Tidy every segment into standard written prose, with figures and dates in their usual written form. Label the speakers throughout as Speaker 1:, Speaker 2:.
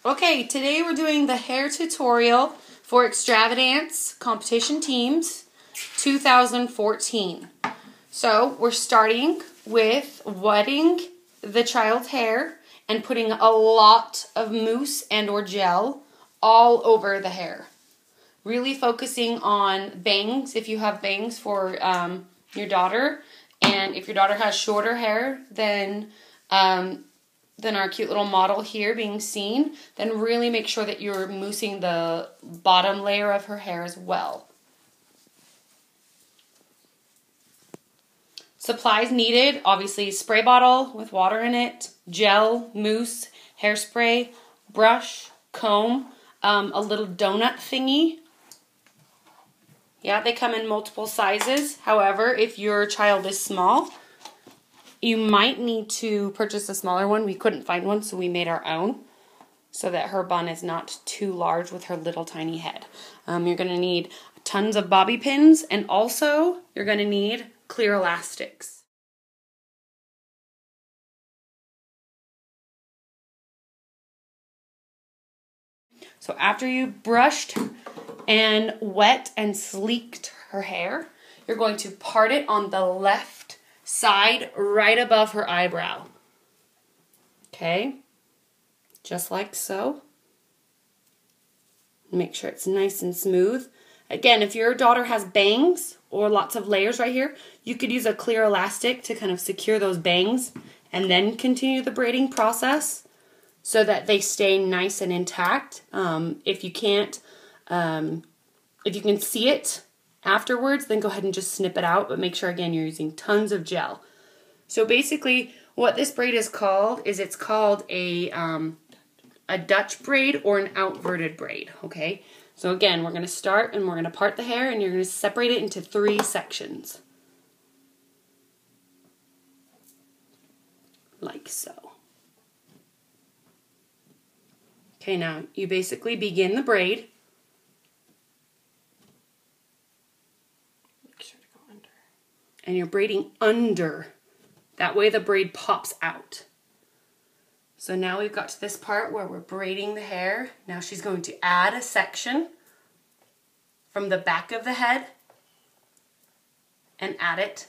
Speaker 1: Okay, today we're doing the hair tutorial for Extravadance Competition Teams 2014. So we're starting with wetting the child's hair and putting a lot of mousse and or gel all over the hair. Really focusing on bangs if you have bangs for your daughter, and if your daughter has shorter hair than our cute little model here being seen, then really make sure that you're moussing the bottom layer of her hair as well. Supplies needed, obviously spray bottle with water in it, gel, mousse, hairspray, brush, comb, a little donut thingy. Yeah, they come in multiple sizes. However, if your child is small, you might need to purchase a smaller one. We couldn't find one, so we made our own so that her bun is not too large with her little tiny head. You're going to need tons of bobby pins, and also you're going to need clear elastics. So after you brushed and wet and sleeked her hair, you're going to part it on the left side right above her eyebrow. Okay, just like so. Make sure it's nice and smooth. Again, if your daughter has bangs or lots of layers right here, you could use a clear elastic to kind of secure those bangs and then continue the braiding process so that they stay nice and intact. If you can't, if you can see it afterwards, then go ahead and just snip it out, but make sure again you're using tons of gel. So basically what this braid is called is it's called a Dutch braid or an outverted braid, okay? So again, we're going to start and we're going to part the hair and you're going to separate it into 3 sections. Like so. Okay, now you basically begin the braid. And you're braiding under. That way the braid pops out. So now we've got to this part where we're braiding the hair. Now she's going to add a section from the back of the head and add it.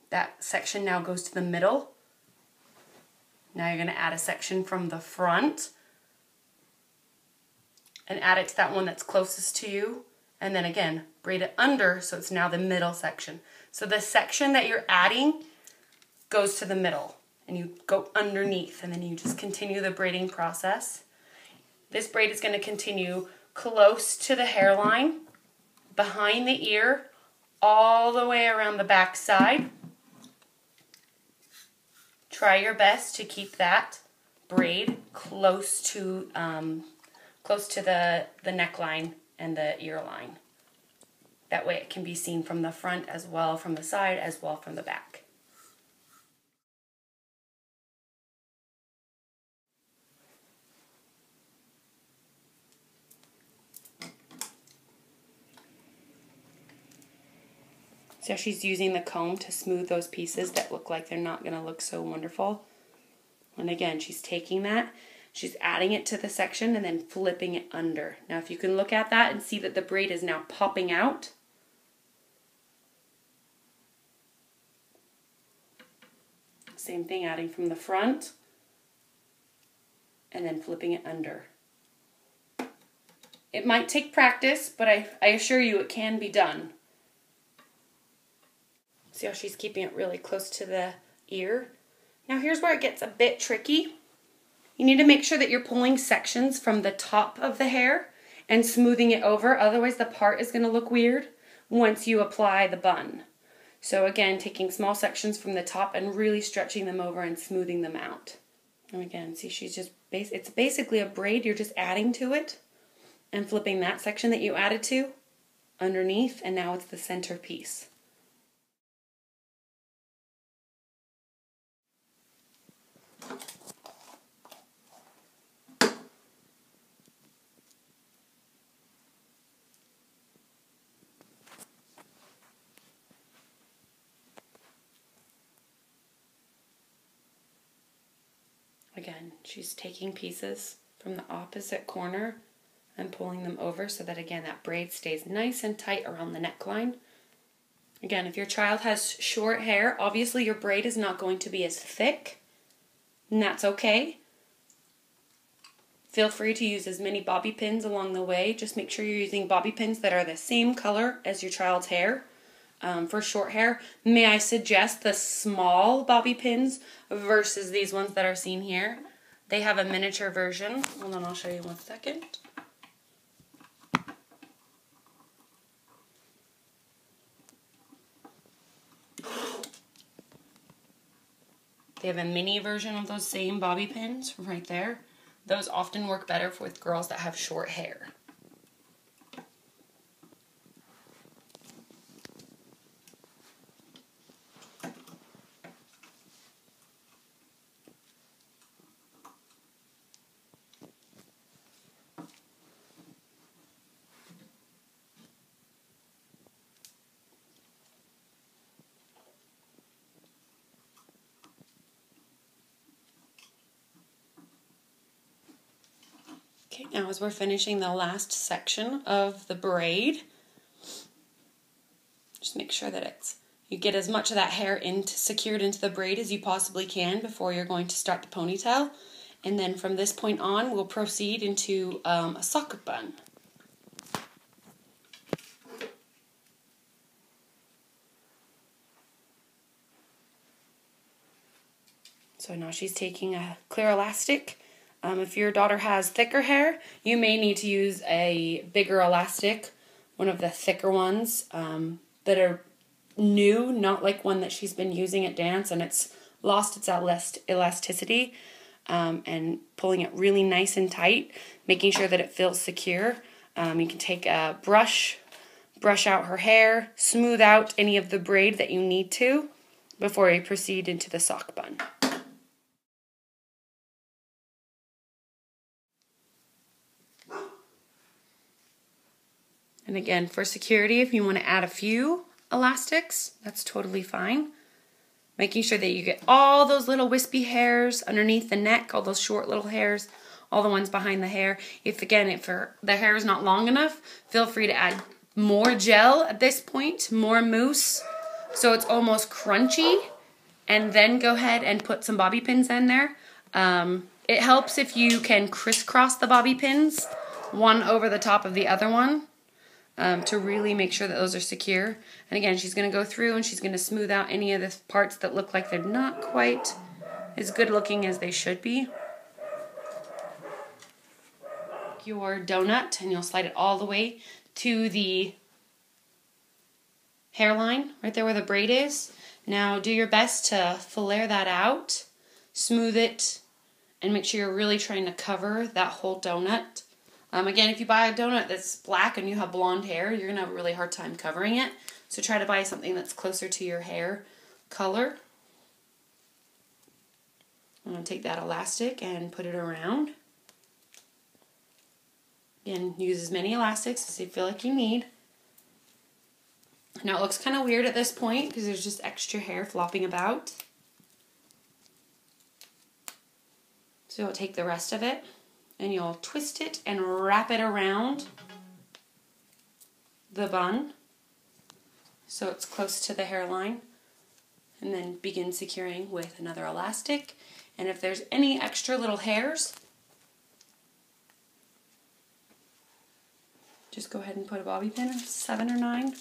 Speaker 1: That section now goes to the middle. Now you're going to add a section from the front and add it to that one that's closest to you. And then again, braid it under, so it's now the middle section. So the section that you're adding goes to the middle, and you go underneath, and then you just continue the braiding process. This braid is going to continue close to the hairline, behind the ear, all the way around the back side. Try your best to keep that braid close to the neckline and the ear line. That way it can be seen from the front as well, from the side as well from the back. So she's using the comb to smooth those pieces that look like they're not going to look so wonderful. And again, she's taking that, she's adding it to the section and then flipping it under. Now if you can look at that and see that the braid is now popping out. Same thing, adding from the front and then flipping it under. It might take practice, but I assure you it can be done. See how she's keeping it really close to the ear? Now here's where it gets a bit tricky. You need to make sure that you're pulling sections from the top of the hair and smoothing it over, otherwise the part is going to look weird once you apply the bun. So again, taking small sections from the top and really stretching them over and smoothing them out. And again, see, she's just, it's basically a braid, you're just adding to it and flipping that section that you added to underneath, and now it's the center piece. Again, she's taking pieces from the opposite corner and pulling them over so that, again, that braid stays nice and tight around the neckline. Again, if your child has short hair, obviously your braid is not going to be as thick, and that's okay. Feel free to use as many bobby pins along the way. Just make sure you're using bobby pins that are the same color as your child's hair. For short hair, may I suggest the small bobby pins versus these ones that are seen here? They have a miniature version. Hold on, I'll show you 1 second. They have a mini version of those same bobby pins right there. Those often work better with girls that have short hair. Okay, now as we're finishing the last section of the braid, just make sure that you get as much of that hair secured into the braid as you possibly can before you're going to start the ponytail. And then from this point on, we'll proceed into a sock bun. So now she's taking a clear elastic. If your daughter has thicker hair, you may need to use a bigger elastic, one of the thicker ones that are new, not like one that she's been using at dance and it's lost its elasticity, and pulling it really nice and tight, making sure that it feels secure. You can take a brush out her hair, smooth out any of the braid that you need to before you proceed into the sock bun. And again, for security, if you want to add a few elastics, that's totally fine. Making sure that you get all those little wispy hairs underneath the neck, all those short little hairs, all the ones behind the hair. If the hair is not long enough, feel free to add more gel at this point, more mousse, so it's almost crunchy, and then go ahead and put some bobby pins in there. It helps if you can crisscross the bobby pins, one over the top of the other one. To really make sure that those are secure. And again, she's going to go through and she's going to smooth out any of the parts that look like they're not quite as good looking as they should be. Your donut, and you'll slide it all the way to the hairline, right there where the braid is. Now do your best to flare that out, smooth it, and make sure you're really trying to cover that whole donut. Again, if you buy a donut that's black and you have blonde hair, you're going to have a really hard time covering it. So try to buy something that's closer to your hair color. I'm going to take that elastic and put it around. Again, use as many elastics as you feel like you need. Now it looks kind of weird at this point because there's just extra hair flopping about. So I'll take the rest of it, and you'll twist it and wrap it around the bun so it's close to the hairline, and then begin securing with another elastic. And if there's any extra little hairs, just go ahead and put a bobby pin, 7 or 9,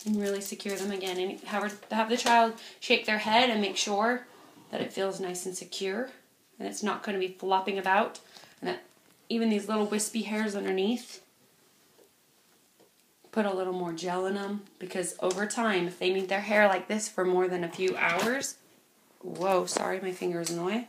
Speaker 1: and really secure them again. And have the child shake their head and make sure that it feels nice and secure, and it's not going to be flopping about, and that even these little wispy hairs underneath, put a little more gel in them, because over time, if they need their hair like this for more than a few hours, whoa, sorry, my finger is in the way.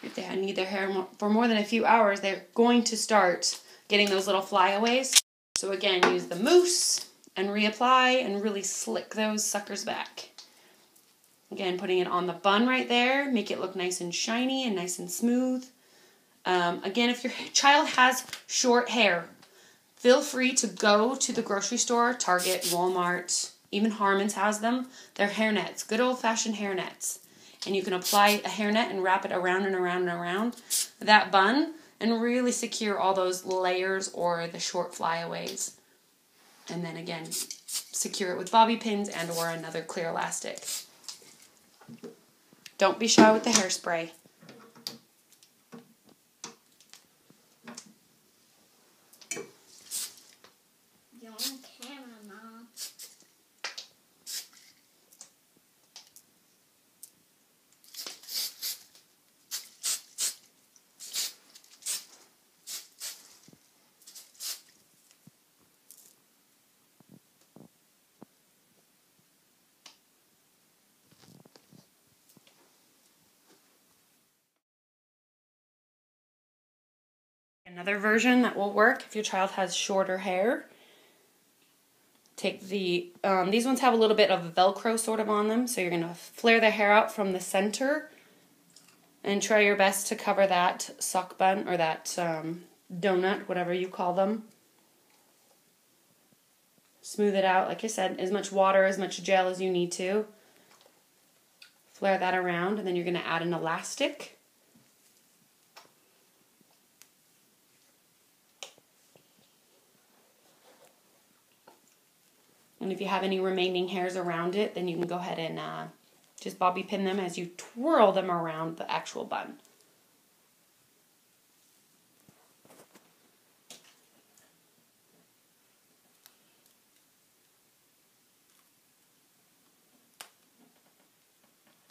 Speaker 1: If they need their hair for more than a few hours, they're going to start getting those little flyaways. So again, use the mousse and reapply and really slick those suckers back. Again, putting it on the bun right there, make it look nice and shiny and nice and smooth. Again, if your child has short hair, feel free to go to the grocery store, Target, Walmart, even Harmon's has them. They're hair nets, good old-fashioned hair nets. and you can apply a hairnet and wrap it around and around and around that bun and really secure all those layers or the short flyaways. And then again, secure it with bobby pins and or another clear elastic. Don't be shy with the hairspray.
Speaker 2: You're on camera, Mom.
Speaker 1: Another version that will work if your child has shorter hair. Take the, these ones have a little bit of Velcro sort of on them, so you're going to flare the hair out from the center and try your best to cover that sock bun or that donut, whatever you call them. Smooth it out, like I said, as much water, as much gel as you need to. Flare that around, and then you're going to add an elastic. And if you have any remaining hairs around it, then you can go ahead and just bobby pin them as you twirl them around the actual bun.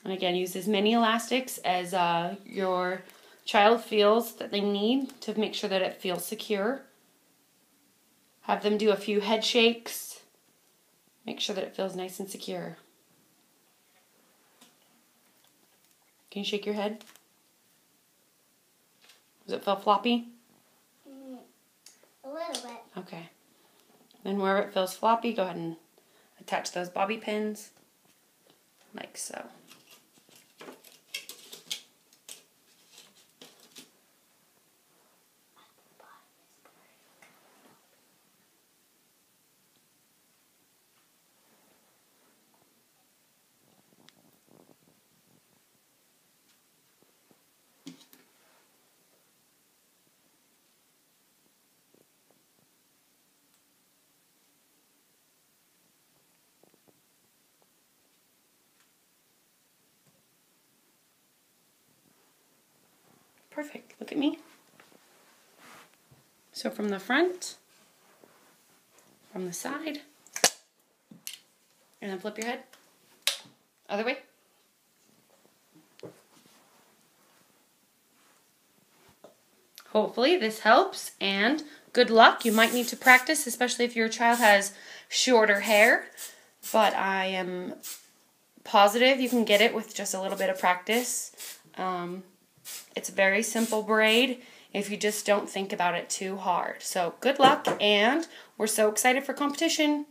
Speaker 1: And again, use as many elastics as your child feels that they need to make sure that it feels secure. Have them do a few head shakes. Make sure that it feels nice and secure. Can you shake your head? Does it feel floppy?
Speaker 2: A little bit.
Speaker 1: Okay. Then wherever it feels floppy, go ahead and attach those bobby pins, like so. Perfect. Look at me. So from the front, from the side, and then flip your head. Other way. Hopefully this helps, and good luck. You might need to practice, especially if your child has shorter hair, but I am positive you can get it with just a little bit of practice. It's a very simple braid if you just don't think about it too hard. So good luck, and we're so excited for competition.